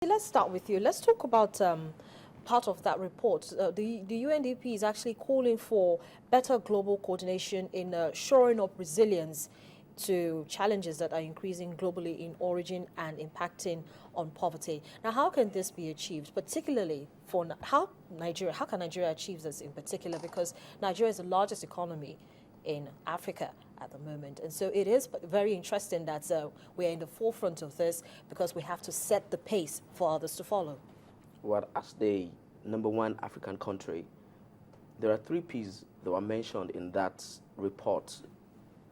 Let's start with you. Let's talk about part of that report. The UNDP is actually calling for better global coordination in shoring up resilience to challenges that are increasing globally in origin and impacting on poverty. Now, how can this be achieved, particularly for how can Nigeria achieve this in particular? Because Nigeria is the largest economy in Africa at the moment. And so it is very interesting that we're in the forefront of this because we have to set the pace for others to follow. Well, as the #1 African country, there are 3 P's that were mentioned in that report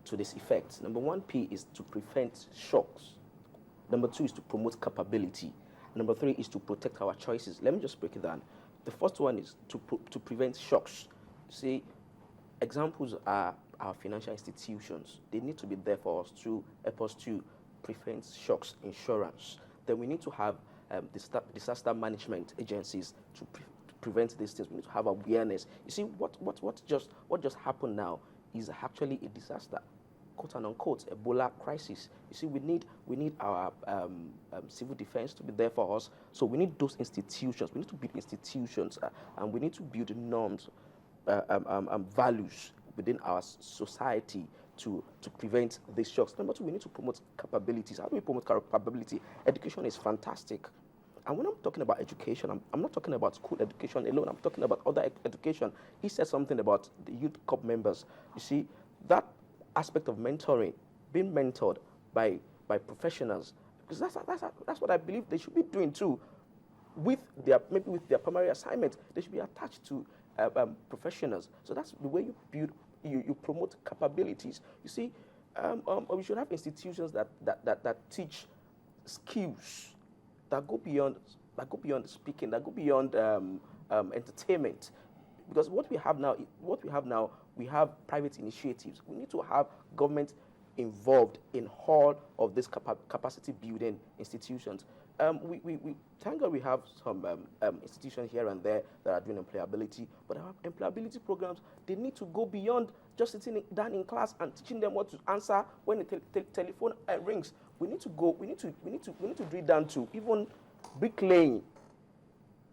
to this effect. #1 P is to prevent shocks. #2 is to promote capability. #3 is to protect our choices. Let me just break it down. The first one is to prevent shocks. See, examples are our financial institutions. They need to be there for us to help us to prevent shocks, insurance. Then we need to have disaster management agencies to prevent these things. We need to have awareness. You see, what just happened now is actually a disaster, quote and unquote, Ebola crisis. You see, we need our civil defense to be there for us. So we need those institutions. We need to build institutions, and we need to build norms, values within our society to prevent these shocks. #2, we need to promote capabilities. How do we promote capability? Education is fantastic. And when I'm talking about education, I'm not talking about school education alone. I'm talking about other education. He said something about the youth corps members. You see, that aspect of mentoring, being mentored by professionals, because that's what I believe they should be doing too. Maybe with their primary assignment, they should be attached to professionals. So that's the way you build, you promote capabilities. You see, we should have institutions that teach skills that go beyond speaking, that go beyond entertainment. Because what we have now, we have private initiatives. We need to have government involved in all of these capacity building institutions. We thank God we have some institutions here and there that are doing employability, but our employability programs, they need to go beyond just sitting down in class and teaching them what to answer when the telephone rings. We need to drill down to even bricklaying,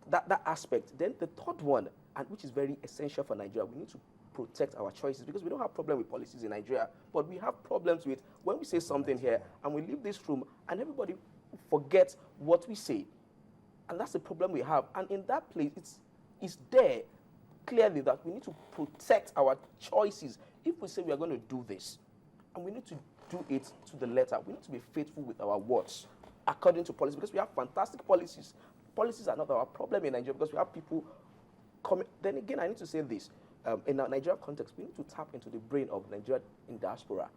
that aspect. Then the third one, and which is very essential for Nigeria, we need to protect our choices, because we don't have problem with policies in Nigeria, but we have problems with when we say something here and we leave this room and everybody forgets what we say. And that's the problem we have. And in that place, it's there clearly that we need to protect our choices. If we say we are going to do this, and we need to do it to the letter, we need to be faithful with our words according to policy, because we have fantastic policies. Policies are not our problem in Nigeria because we have people coming. Then again, I need to say this. In our Nigeria context, we need to tap into the brain of Nigeria in diaspora.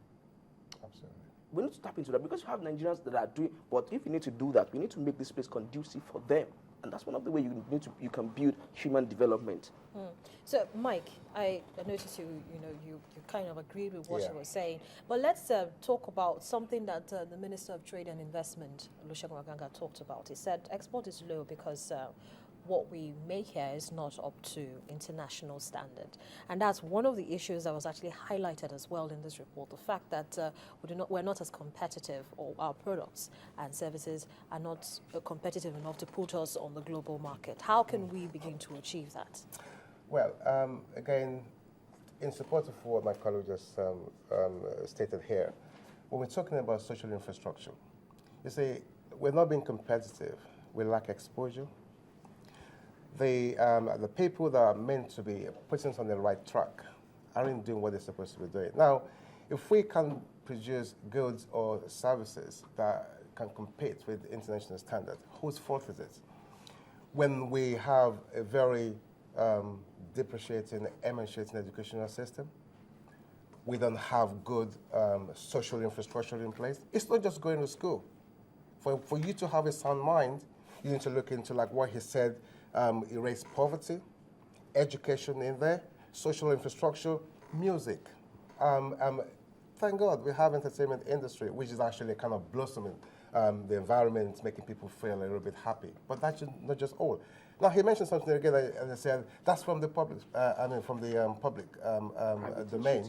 Absolutely. We need to tap into that because you have Nigerians that are doing, but if you need to do that, we need to make this place conducive for them. And that's one of the ways you can build human development. So, Mike, I noticed you kind of agreed with what you were saying. But let's talk about something that the Minister of Trade and Investment, Olusegun Aganga, talked about. He said export is low because what we make here is not up to international standard. And that's one of the issues that was actually highlighted as well in this report, the fact that we're not as competitive, or our products and services are not competitive enough to put us on the global market. How can we begin to achieve that? Well, again, in support of what my colleague just stated here, when we're talking about social infrastructure, you see, we're not being competitive. We lack exposure. The people that are meant to be putting us on the right track aren't doing what they're supposed to be doing. Now, if we can produce goods or services that can compete with international standards, whose fault is it? When we have a very depreciating, emancipating educational system, we don't have good social infrastructure in place. It's not just going to school. For you to have a sound mind, you need to look into, like what he said, erase poverty, education in there, social infrastructure, music. Thank God we have entertainment industry, which is actually kind of blossoming. The environment is making people feel a little bit happy. But that's not just all. Now, he mentioned something again, as I said, that's from the public, from the public domain.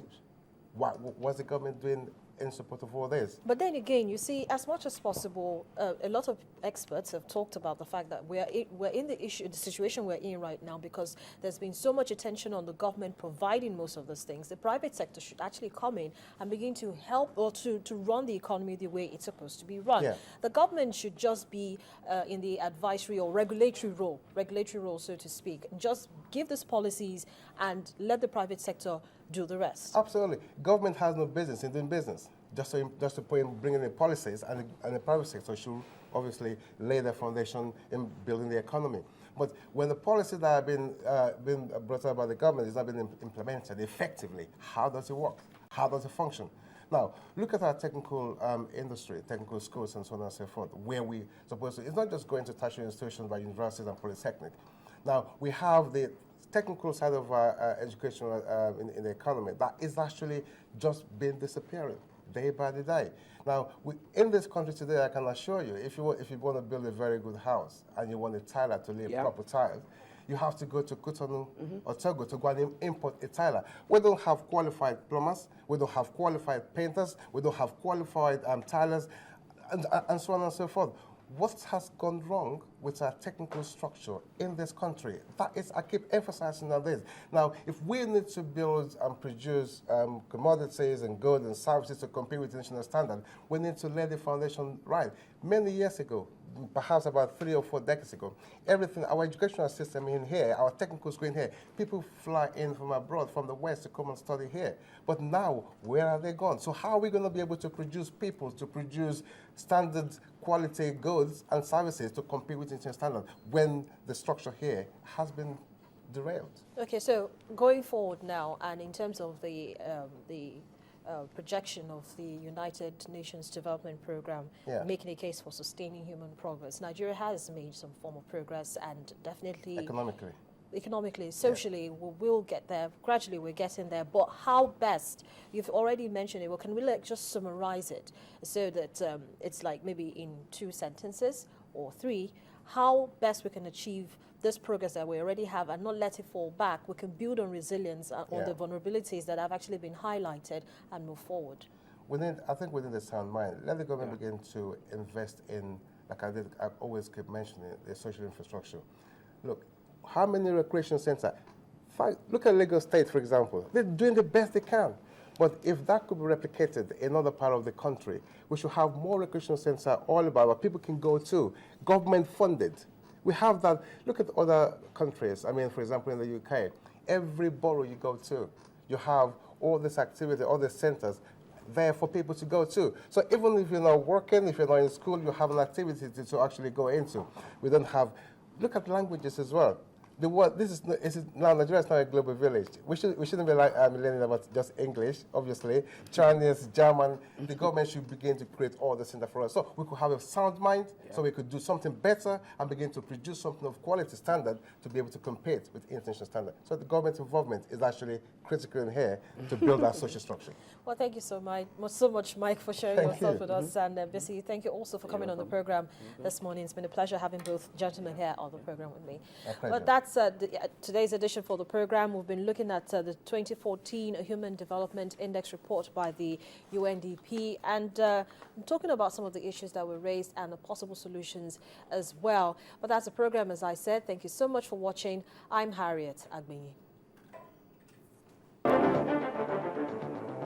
What's the government doing in support of all this. But then again, you see, as much as possible, a lot of experts have talked about the fact that we're in the situation we're in right now because there's been so much attention on the government providing most of those things. The private sector should actually come in and begin to help or to run the economy the way it's supposed to be run. Yeah. The government should just be in the advisory or regulatory role, so to speak. Just give these policies and let the private sector do the rest. Absolutely. Government has no business in doing business. Just to bring in the policies, and the private sector should obviously lay the foundation in building the economy. But when the policies that have been brought up by the government is not being implemented effectively, how does it work? How does it function? Now, look at our technical industry, technical schools, and so on and so forth, where we supposed to. It's not just going to tertiary institutions like universities and polytechnic. Now, we have the technical side of our education in the economy that is actually just been disappearing day by the day. Now, in this country today, I can assure you, if you want to build a very good house and you want a tiler to lay proper tiles, you have to go to Cotonou or Togo to go and import a tiler. We don't have qualified plumbers, we don't have qualified painters, we don't have qualified tilers, and so on and so forth. What has gone wrong with our technical structure in this country? That is, I keep emphasizing on this. Now, if we need to build and produce commodities and goods and services to compete with international standard, we need to lay the foundation right. Many years ago, perhaps about 3 or 4 decades ago, our educational system in here, our technical school in here, people fly in from abroad, from the West to come and study here. But now, where are they gone? So how are we going to be able to produce people, to produce standard quality goods and services to compete with international standard when the structure here has been derailed? Okay, so going forward now, and in terms of the projection of the United Nations Development Program, making a case for sustaining human progress, Nigeria has made some form of progress, and definitely economically, socially, we will get there. Gradually, we're getting there. But how best? You've already mentioned it. Well, can we just summarize it so that it's like maybe in 2 sentences or 3? How best we can achieve this progress that we already have and not let it fall back? We can build on resilience on the vulnerabilities that have actually been highlighted and move forward. I think within the sound mind, let the government begin to invest in, like I always keep mentioning, the social infrastructure. Look, how many recreation centers? Look at Lagos State, for example. They're doing the best they can. But if that could be replicated in another part of the country, we should have more recreation centers all about where people can go to, government funded. We have that. Look at other countries. I mean, for example, in the UK, every borough you go to, you have all this activity, all the centers there for people to go to. So even if you're not working, if you're not in school, you have an activity to actually go into. We don't have. Look at languages as well. The word, now Nigeria is not a global village. We shouldn't be learning about just English, obviously. Chinese, German. The government should begin to create all the center for us. So we could have a sound mind, so we could do something better and begin to produce something of quality standard to be able to compete with international standard. So the government involvement is actually critical in here to build our social structure. Well, thank you so much, Mike, for sharing your thoughts with us. And Bissy, thank you also for coming on the program this morning. It's been a pleasure having both gentlemen here on the program with me. But that's today's edition for the program. We've been looking at the 2014 Human Development Index report by the UNDP, and talking about some of the issues that were raised and the possible solutions as well. But that's the program, as I said. Thank you so much for watching. I'm Harriet Agbenyi.